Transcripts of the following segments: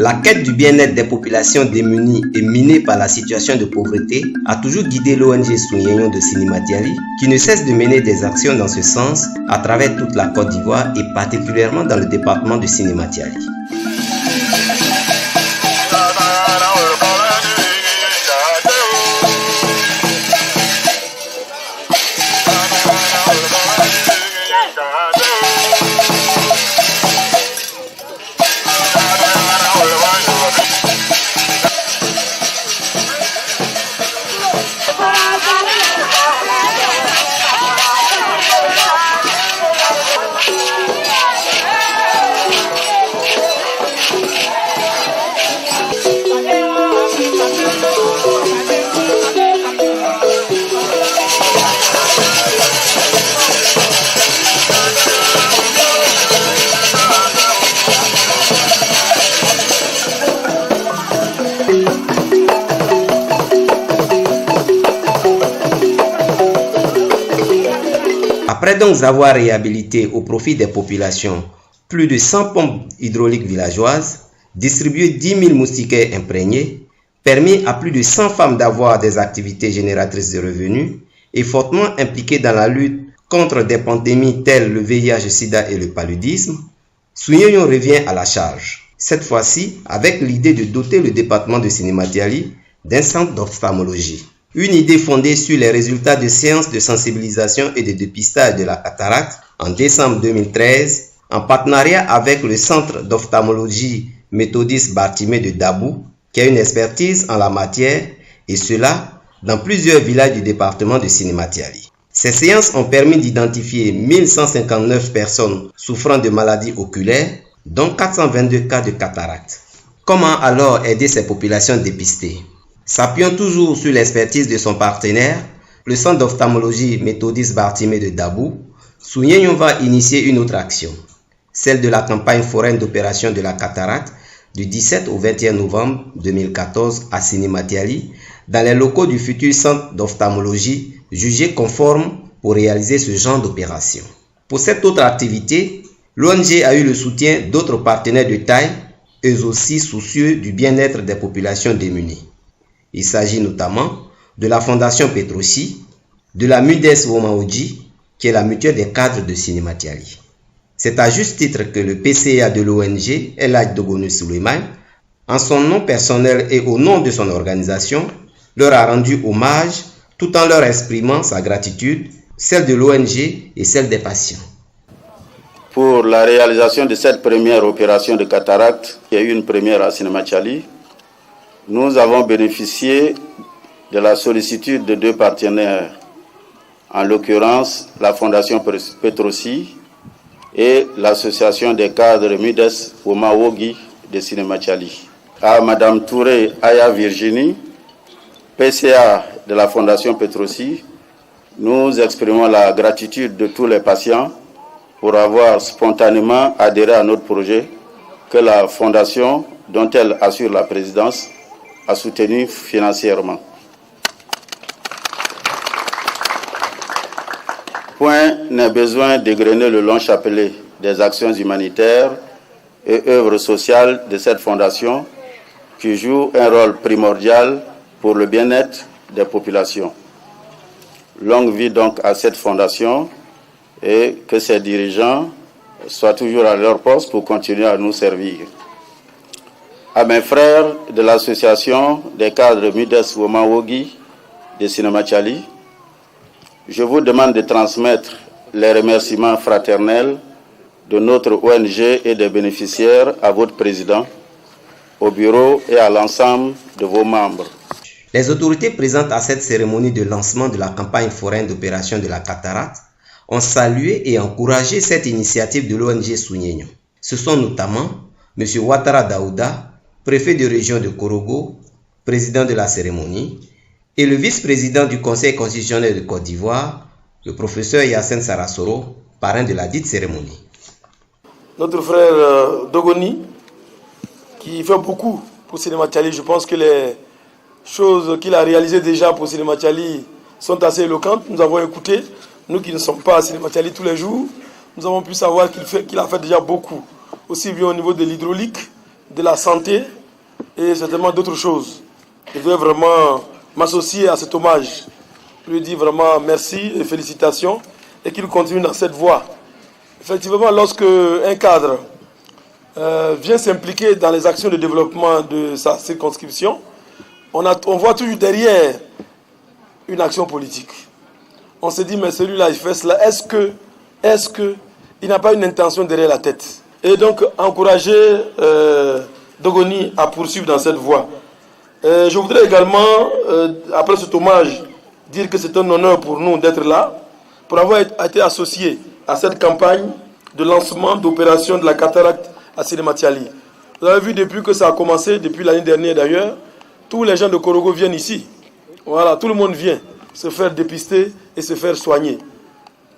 La quête du bien-être des populations démunies et minées par la situation de pauvreté a toujours guidé l'ONG Sounyeyon de Sinimatiali, qui ne cesse de mener des actions dans ce sens à travers toute la Côte d'Ivoire et particulièrement dans le département de Sinimatiali. Après donc avoir réhabilité au profit des populations plus de 100 pompes hydrauliques villageoises, distribué 10 000 moustiquaires imprégnés, permis à plus de 100 femmes d'avoir des activités génératrices de revenus et fortement impliquées dans la lutte contre des pandémies telles le VIH-Sida et le paludisme, Sounyeyon revient à la charge. Cette fois-ci avec l'idée de doter le département de Sinimatiali d'un centre d'ophtalmologie. Une idée fondée sur les résultats de séances de sensibilisation et de dépistage de la cataracte en décembre 2013, en partenariat avec le centre d'ophtalmologie méthodiste Bartimée de Dabou, qui a une expertise en la matière, et cela dans plusieurs villages du département de Sinimatiali. Ces séances ont permis d'identifier 1159 personnes souffrant de maladies oculaires, dont 422 cas de cataracte. Comment alors aider ces populations dépistées? S'appuyant toujours sur l'expertise de son partenaire, le centre d'ophtalmologie méthodiste Bartimée de Dabou, Sounyeyon va initier une autre action, celle de la campagne foraine d'opération de la cataracte du 17 au 21 novembre 2014 à Sinimatiali, dans les locaux du futur centre d'ophtalmologie jugé conforme pour réaliser ce genre d'opération. Pour cette autre activité, l'ONG a eu le soutien d'autres partenaires de taille, eux aussi soucieux du bien-être des populations démunies. Il s'agit notamment de la Fondation Petrosi, de la MUDES Womaoji, qui est la mutuelle des cadres de Sinimatiali. C'est à juste titre que le PCA de l'ONG, El Hadj Dogonu Souleymane, en son nom personnel et au nom de son organisation, leur a rendu hommage tout en leur exprimant sa gratitude, celle de l'ONG et celle des patients. Pour la réalisation de cette première opération de cataracte, qui a eu une première à Sinimatiali, nous avons bénéficié de la sollicitude de deux partenaires, en l'occurrence la Fondation Petrosi et l'association des cadres MUDES Womawogi de Sinimatiali. À Madame Touré Aya Virginie, PCA de la Fondation Petrosi, nous exprimons la gratitude de tous les patients pour avoir spontanément adhéré à notre projet que la Fondation, dont elle assure la présidence, a soutenu financièrement. Point n'est besoin d'égrener le long chapelet des actions humanitaires et œuvres sociales de cette fondation qui joue un rôle primordial pour le bien-être des populations. Longue vie donc à cette fondation et que ses dirigeants soient toujours à leur poste pour continuer à nous servir. À mes frères de l'association des cadres MUDES Womawogi de Sinimatiali, je vous demande de transmettre les remerciements fraternels de notre ONG et des bénéficiaires à votre président, au bureau et à l'ensemble de vos membres. Les autorités présentes à cette cérémonie de lancement de la campagne foraine d'opération de la cataracte ont salué et encouragé cette initiative de l'ONG Sounyeyon. Ce sont notamment M. Ouattara Daouda, préfet de région de Korogo, président de la cérémonie, et le vice-président du Conseil constitutionnel de Côte d'Ivoire, le professeur Yassine Sarasoro, parrain de la dite cérémonie. Notre frère Dogoni, qui fait beaucoup pour Sinimatiali, je pense que les choses qu'il a réalisées déjà pour Sinimatiali sont assez éloquentes. Nous avons écouté, nous qui ne sommes pas à Sinimatiali tous les jours, nous avons pu savoir qu'il a fait déjà beaucoup, aussi bien au niveau de l'hydraulique, de la santé et certainement d'autres choses. Je voudrais vraiment m'associer à cet hommage. Je lui dis vraiment merci et félicitations et qu'il continue dans cette voie. Effectivement, lorsque un cadre vient s'impliquer dans les actions de développement de sa circonscription, on voit toujours derrière une action politique. On se dit, mais celui-là, il fait cela. Est-ce que il n'a pas une intention derrière la tête? Et donc, encourager Dogoni à poursuivre dans cette voie. Je voudrais également, après cet hommage, dire que c'est un honneur pour nous d'être là, pour avoir été associés à cette campagne de lancement d'opération de la cataracte à Sénématiali. Vous avez vu depuis que ça a commencé, depuis l'année dernière d'ailleurs, tous les gens de Korogo viennent ici. Voilà, tout le monde vient se faire dépister et se faire soigner.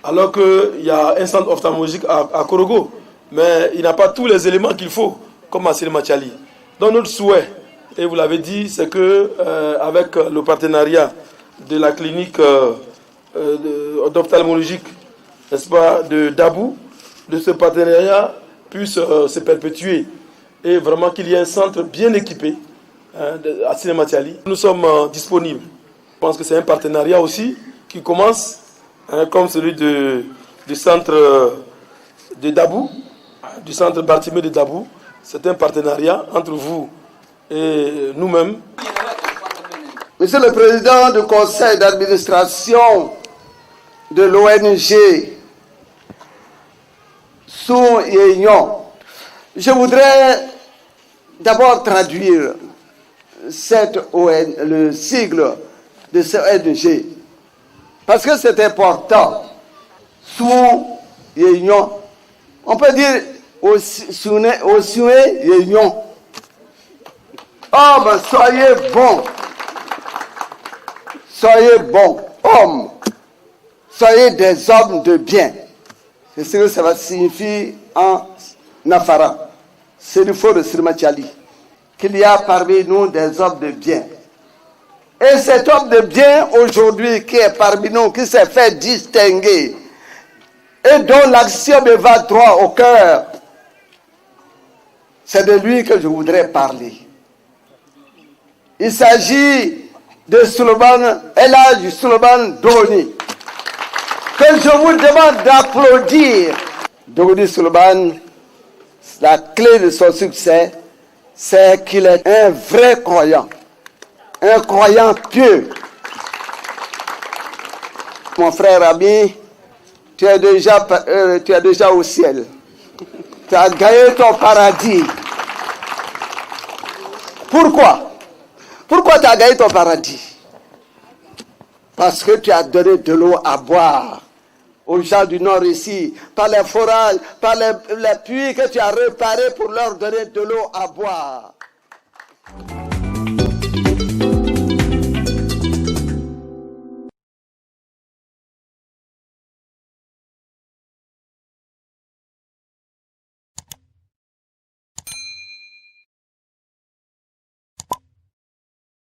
Alors qu'il y a un centre ophtalmologique à Korogo, mais il n'a pas tous les éléments qu'il faut, comme à Sénématiali. Donc notre souhait, et vous l'avez dit, c'est que avec le partenariat de la clinique d'ophtalmologique, n'est-ce pas, de Dabou, de ce partenariat puisse se perpétuer et vraiment qu'il y ait un centre bien équipé à Sénématiali. Nous sommes disponibles. Je pense que c'est un partenariat aussi qui commence, comme celui du centre de Dabou, du centre Bartimée de Dabou. C'est un partenariat entre vous et nous-mêmes. Monsieur le Président du Conseil d'administration de l'ONG Sous-Union, je voudrais d'abord traduire le sigle de cette ONG, parce que c'est important. Sous-Union, on peut dire Sous-Union. Hommes, soyez bons. Soyez bons, hommes. Soyez des hommes de bien. C'est ce que ça signifie en Nafara. C'est du faux de Sénématiali. Qu'il y a parmi nous des hommes de bien. Et cet homme de bien aujourd'hui qui est parmi nous, qui s'est fait distinguer et dont l'action me va droit au cœur, c'est de lui que je voudrais parler. Il s'agit de Souleymane Elhadji Souleymane Dogoni, que je vous demande d'applaudir. Dogoni Souleymane, la clé de son succès, c'est qu'il est un vrai croyant, un croyant pieux. Mon frère ami, tu es déjà au ciel. Tu as gagné ton paradis. Pourquoi? Pourquoi tu as gagné ton paradis? Parce que tu as donné de l'eau à boire aux gens du Nord ici, par les forages, par les puits que tu as réparés pour leur donner de l'eau à boire.